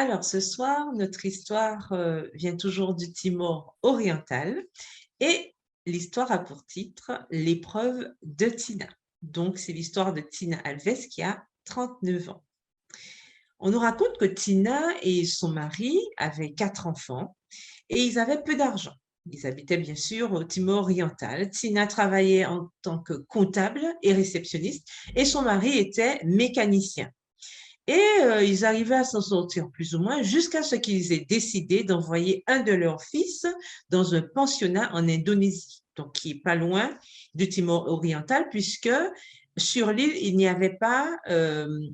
Alors, ce soir, notre histoire vient toujours du Timor oriental et l'histoire a pour titre L'épreuve de Tina. Donc, c'est l'histoire de Tina Alves qui a 39 ans. On nous raconte que Tina et son mari avaient 4 enfants et ils avaient peu d'argent. Ils habitaient bien sûr au Timor oriental. Tina travaillait en tant que comptable et réceptionniste et son mari était mécanicien. Et ils arrivaient à s'en sortir plus ou moins jusqu'à ce qu'ils aient décidé d'envoyer un de leurs fils dans un pensionnat en Indonésie, donc qui est pas loin du Timor oriental, puisque sur l'île, il n'y avait pas,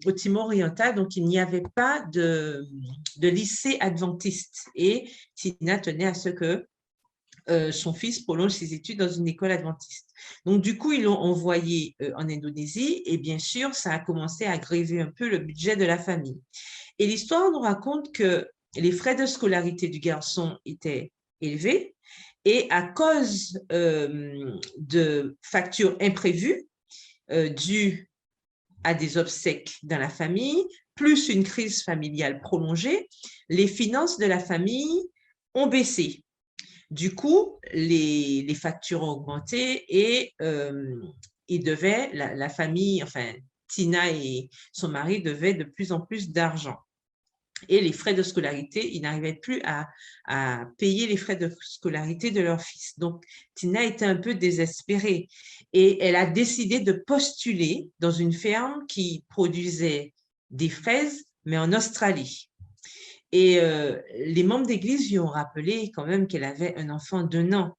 au Timor oriental, donc il n'y avait pas de lycée adventiste. Et Tina tenait à ce que son fils prolonge ses études dans une école adventiste. Donc, du coup, ils l'ont envoyé en Indonésie et bien sûr, ça a commencé à gréver un peu le budget de la famille. Et l'histoire nous raconte que les frais de scolarité du garçon étaient élevés et à cause de factures imprévues dues à des obsèques dans la famille, plus une crise familiale prolongée, les finances de la famille ont baissé. Du coup, les factures ont augmenté et la famille, enfin, Tina et son mari devaient de plus en plus d'argent. Et les frais de scolarité, ils n'arrivaient plus à payer les frais de scolarité de leur fils. Donc, Tina était un peu désespérée et elle a décidé de postuler dans une ferme qui produisait des fraises, mais en Australie. Et les membres d'église lui ont rappelé quand même qu'elle avait un enfant d'1 an,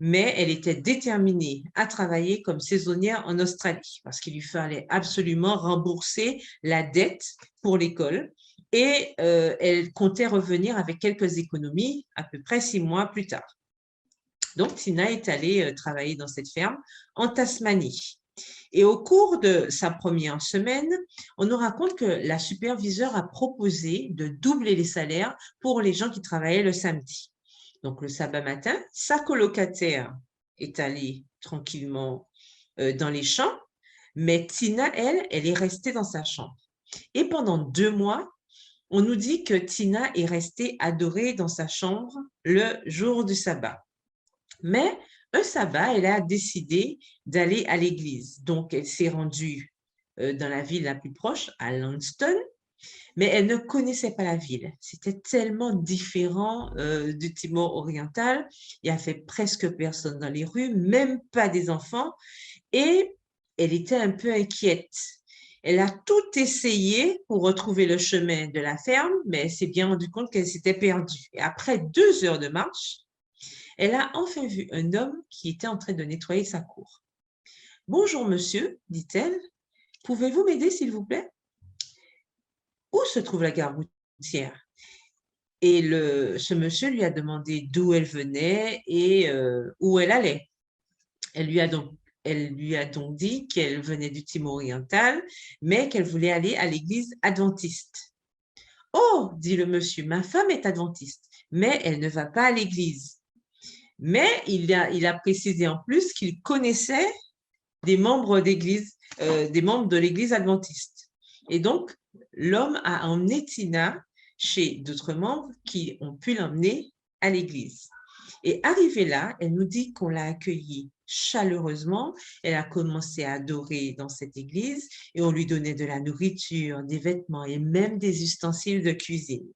mais elle était déterminée à travailler comme saisonnière en Australie parce qu'il lui fallait absolument rembourser la dette pour l'école et elle comptait revenir avec quelques économies à peu près 6 mois plus tard. Donc, Tina est allée travailler dans cette ferme en Tasmanie. Et au cours de sa première semaine, on nous raconte que la superviseure a proposé de doubler les salaires pour les gens qui travaillaient le samedi. Donc, le sabbat matin, sa colocataire est allée tranquillement dans les champs, mais Tina, elle est restée dans sa chambre. Et pendant 2 mois, on nous dit que Tina est restée adorée dans sa chambre le jour du sabbat. Mais un sabbat, elle a décidé d'aller à l'église. Donc, elle s'est rendue dans la ville la plus proche, à Launceston, mais elle ne connaissait pas la ville. C'était tellement différent du Timor oriental. Il n'y avait presque personne dans les rues, même pas des enfants. Et elle était un peu inquiète. Elle a tout essayé pour retrouver le chemin de la ferme, mais elle s'est bien rendue compte qu'elle s'était perdue. Et après 2 heures de marche, elle a enfin vu un homme qui était en train de nettoyer sa cour. « Bonjour, monsieur, dit-elle. Pouvez-vous m'aider, s'il vous plaît? Où se trouve la gare routière? » Et ce monsieur lui a demandé d'où elle venait et où elle allait. Elle lui a donc dit qu'elle venait du Timor oriental, mais qu'elle voulait aller à l'église adventiste. « Oh, dit le monsieur, ma femme est adventiste, mais elle ne va pas à l'église. » Mais il a précisé en plus qu'il connaissait des membres d'église, des membres de l'église adventiste. Et donc, l'homme a emmené Tina chez d'autres membres qui ont pu l'emmener à l'église. Et arrivée là, elle nous dit qu'on l'a accueillie chaleureusement. Elle a commencé à adorer dans cette église et on lui donnait de la nourriture, des vêtements et même des ustensiles de cuisine.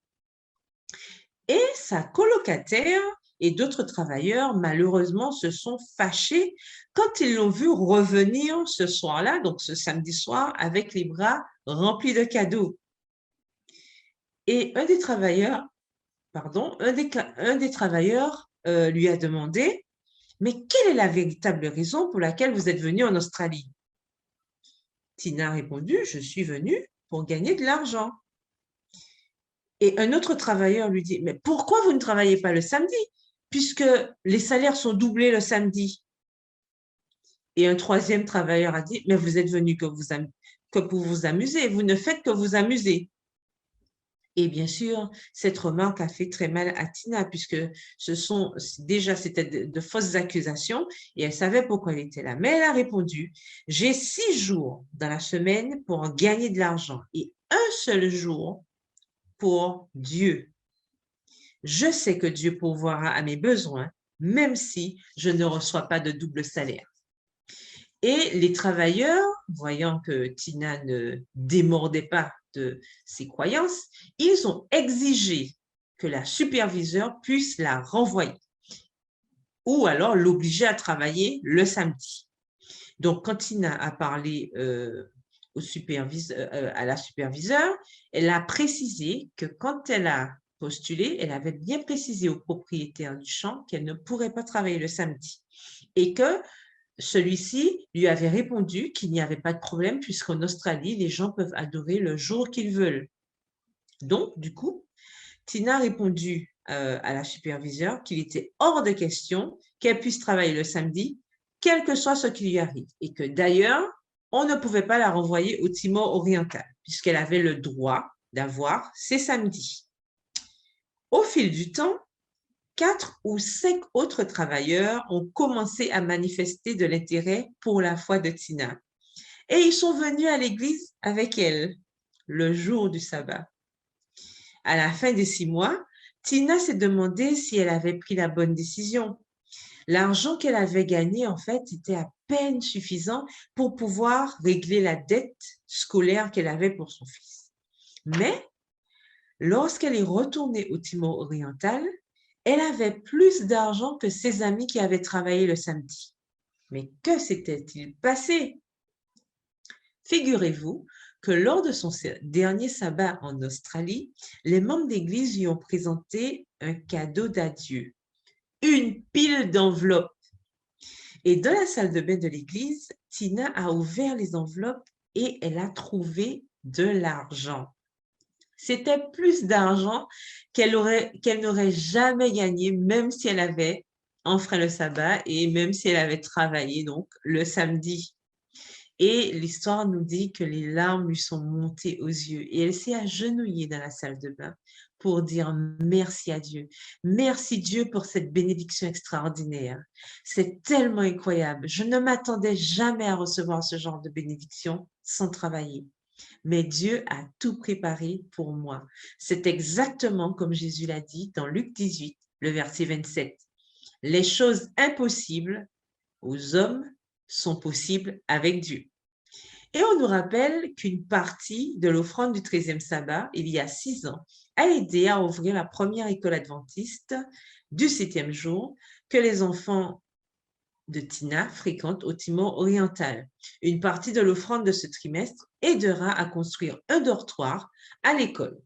Et sa colocataire et d'autres travailleurs, malheureusement, se sont fâchés quand ils l'ont vu revenir ce soir-là, donc ce samedi soir, avec les bras remplis de cadeaux. Et un des travailleurs lui a demandé, « Mais quelle est la véritable raison pour laquelle vous êtes venu en Australie ?» Tina a répondu, « Je suis venue pour gagner de l'argent. » Et un autre travailleur lui dit, « Mais pourquoi vous ne travaillez pas le samedi, puisque les salaires sont doublés le samedi? » Et un troisième travailleur a dit, « Mais vous êtes venu que pour vous amuser, vous ne faites que vous amuser. » Et bien sûr, cette remarque a fait très mal à Tina, puisque c'était de fausses accusations et elle savait pourquoi elle était là. Mais elle a répondu, « J'ai 6 jours dans la semaine pour en gagner de l'argent et un seul jour pour Dieu. Je sais que Dieu pourvoira à mes besoins, même si je ne reçois pas de double salaire. Et les travailleurs, voyant que Tina ne démordait pas de ses croyances, ils ont exigé que la superviseure puisse la renvoyer ou alors l'obliger à travailler le samedi. Donc, quand Tina a parlé à la superviseure, elle a précisé que quand elle a postulé, elle avait bien précisé au propriétaire du champ qu'elle ne pourrait pas travailler le samedi et que celui-ci lui avait répondu qu'il n'y avait pas de problème puisqu'en Australie, les gens peuvent adorer le jour qu'ils veulent. Donc, du coup, Tina a répondu à la superviseure qu'il était hors de question qu'elle puisse travailler le samedi, quel que soit ce qui lui arrive, et que d'ailleurs, on ne pouvait pas la renvoyer au Timor oriental puisqu'elle avait le droit d'avoir ses samedis. Au fil du temps, 4 ou 5 autres travailleurs ont commencé à manifester de l'intérêt pour la foi de Tina. Et ils sont venus à l'église avec elle le jour du sabbat. À la fin des 6 mois, Tina s'est demandé si elle avait pris la bonne décision. L'argent qu'elle avait gagné, en fait, était à peine suffisant pour pouvoir régler la dette scolaire qu'elle avait pour son fils. Mais lorsqu'elle est retournée au Timor oriental, elle avait plus d'argent que ses amis qui avaient travaillé le samedi. Mais que s'était-il passé? Figurez-vous que lors de son dernier sabbat en Australie, les membres d'église lui ont présenté un cadeau d'adieu, une pile d'enveloppes. Et dans la salle de bain de l'église, Tina a ouvert les enveloppes et elle a trouvé de l'argent. C'était plus d'argent qu'elle n'aurait jamais gagné, même si elle avait enfreint le sabbat et même si elle avait travaillé donc le samedi. Et l'histoire nous dit que les larmes lui sont montées aux yeux et elle s'est agenouillée dans la salle de bain pour dire merci à Dieu. Merci Dieu pour cette bénédiction extraordinaire. C'est tellement incroyable. Je ne m'attendais jamais à recevoir ce genre de bénédiction sans travailler. Mais Dieu a tout préparé pour moi. C'est exactement comme Jésus l'a dit dans Luc 18, le verset 27. Les choses impossibles aux hommes sont possibles avec Dieu. Et on nous rappelle qu'une partie de l'offrande du 13e sabbat, il y a 6 ans, a aidé à ouvrir la première école adventiste du 7e jour que les enfants de Tina fréquentent au Timor oriental. Une partie de l'offrande de ce trimestre aidera à construire un dortoir à l'école.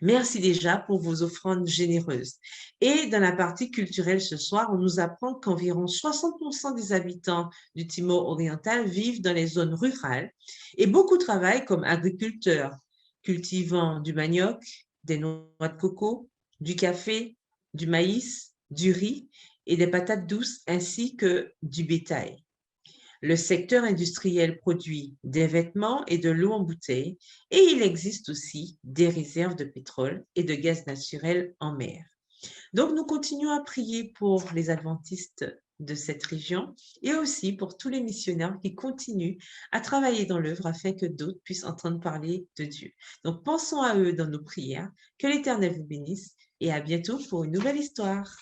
Merci déjà pour vos offrandes généreuses. Et dans la partie culturelle ce soir, on nous apprend qu'environ 60% des habitants du Timor oriental vivent dans les zones rurales et beaucoup travaillent comme agriculteurs, cultivant du manioc, des noix de coco, du café, du maïs, du riz et des patates douces ainsi que du bétail. Le secteur industriel produit des vêtements et de l'eau en bouteille et il existe aussi des réserves de pétrole et de gaz naturel en mer. Donc, nous continuons à prier pour les adventistes de cette région et aussi pour tous les missionnaires qui continuent à travailler dans l'œuvre afin que d'autres puissent entendre parler de Dieu. Donc, pensons à eux dans nos prières. Que l'Éternel vous bénisse et à bientôt pour une nouvelle histoire.